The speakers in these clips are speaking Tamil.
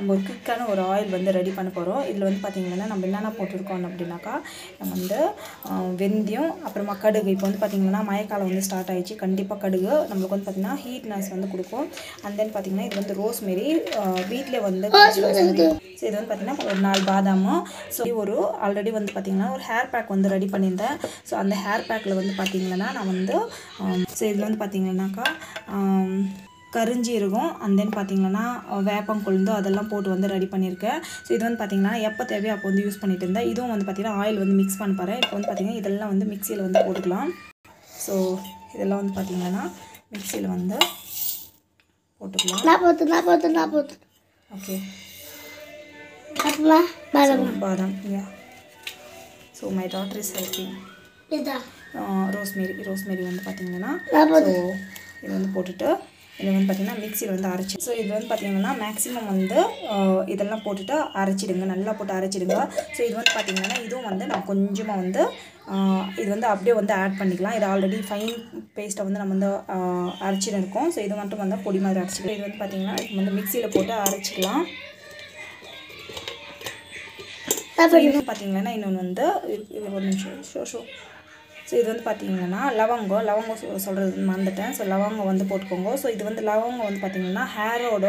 நம்ம ஒரு குயிக்கான ஒரு ஆயில் வந்து ரெடி பண்ண போகிறோம். இதில் வந்து பார்த்திங்கன்னா நம்ம என்னென்ன போட்டிருக்கோம் அப்படின்னாக்கா நம்ம வந்து வெந்தயம், அப்புறமா கடுகு. இப்போ வந்து பார்த்திங்கன்னா மழைக்காலம் வந்து ஸ்டார்ட் ஆகிடுச்சு. கண்டிப்பாக கடுகு நம்மளுக்கு வந்து பார்த்திங்கன்னா ஹீட்னஸ் வந்து கொடுக்கும். அண்ட் தென் பார்த்திங்கன்னா இது வந்து ரோஸ்மெரி, வீட்டில் வந்து ரோஸ்மெரி. ஸோ இது வந்து பார்த்திங்கன்னா ஒரு 4 பாதாமும். ஸோ ஒரு ஆல்ரெடி வந்து பார்த்திங்கன்னா ஒரு ஹேர் பேக் வந்து ரெடி பண்ணியிருந்தேன். ஸோ அந்த ஹேர் பேக்கில் வந்து பார்த்திங்கன்னா நான் வந்து ஸோ இதில் வந்து பார்த்திங்கன்னாக்கா கரிஞ்சீரகம், அண்ட் தென் பார்த்திங்கன்னா வேப்பங்கொழுந்து அதெல்லாம் போட்டு வந்து ரெடி பண்ணியிருக்கேன். ஸோ இது வந்து பார்த்திங்கன்னா எப்போ தேவையோ அப்போ வந்து யூஸ் பண்ணிட்டு இருந்தேன். இதுவும் வந்து பார்த்திங்கன்னா ஆயில் வந்து மிக்ஸ் பண்ண போகிறேன். இப்போ வந்து பார்த்திங்கன்னா இதெல்லாம் வந்து மிக்சியில் வந்து போட்டுக்கலாம். ஸோ இதெல்லாம் வந்து பார்த்திங்கன்னா மிக்சியில் வந்து போட்டுக்கலாம். ஓகே, பாதாம். So my daughter is helping. Rosemary வந்து பார்த்திங்கன்னா ஸோ இது வந்து போட்டுட்டு இதை வந்து பார்த்திங்கன்னா மிக்சியில் வந்து அரைச்சி. ஸோ இது வந்து பார்த்திங்கன்னா மேக்ஸிமம் வந்து இதெல்லாம் போட்டுட்டு அரைச்சிடுங்க, நல்லா போட்டு அரைச்சிடுங்க. ஸோ இது வந்து பார்த்திங்கன்னா இதுவும் வந்து நான் கொஞ்சமாக வந்து இது வந்து அப்படியே வந்து ஆட் பண்ணிக்கலாம். இது ஆல்ரெடி ஃபைன் பேஸ்ட்டை வந்து நம்ம வந்து அரைச்சிட்டு இருக்கோம். ஸோ இது மட்டும் வந்து பொடி மாதிரி அரைச்சிக்கலாம். இது வந்து பார்த்திங்கன்னா இது வந்து மிக்சியில் போட்டு அரைச்சிக்கலாம். இன்னும் பார்த்திங்கன்னா இன்னொன்று வந்து ஒரு நிமிஷம் ஸோ இது வந்து பார்த்திங்கன்னா லவங்கம் சொல்கிறது மறந்துட்டேன். ஸோ லவங்கம் வந்து போட்டுக்கோங்க. ஸோ இது வந்து லவங்கம் வந்து பார்த்திங்கன்னா ஹேரோட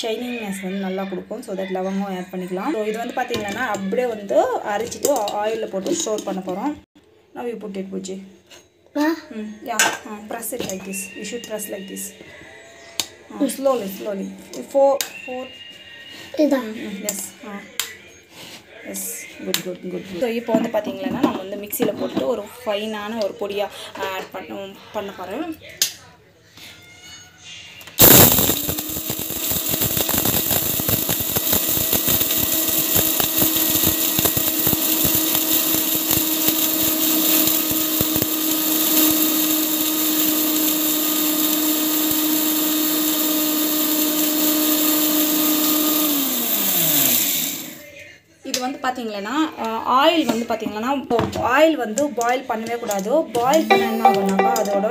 ஷைனிங்னஸ் வந்து நல்லா கொடுக்கும். ஸோ தட் லவங்கம் ஆட் பண்ணிக்கலாம். ஸோ இது வந்து பார்த்திங்கன்னா அப்படியே வந்து அரைச்சிட்டு ஆயிலில் போட்டு ஸ்டோர் பண்ண போகிறோம். Now you put it, Buji. Yeah, press it like this. You should press like this. Slowly. 4. Yes. Yes, good. So இப்போ வந்து பார்த்திங்கன்னா நம்ம வந்து மிக்சியில் போட்டு ஒரு ஃபைனான ஒரு பொடியாக ஆட் பண்ண போகிறேன். இது வந்து பார்த்திங்கன்னா ஆயில் வந்து பார்த்திங்கன்னா ஆயில் வந்து பாயில் பண்ணவே கூடாது. பாயில் பண்ண என்ன ஆகுனாக்கா அதோட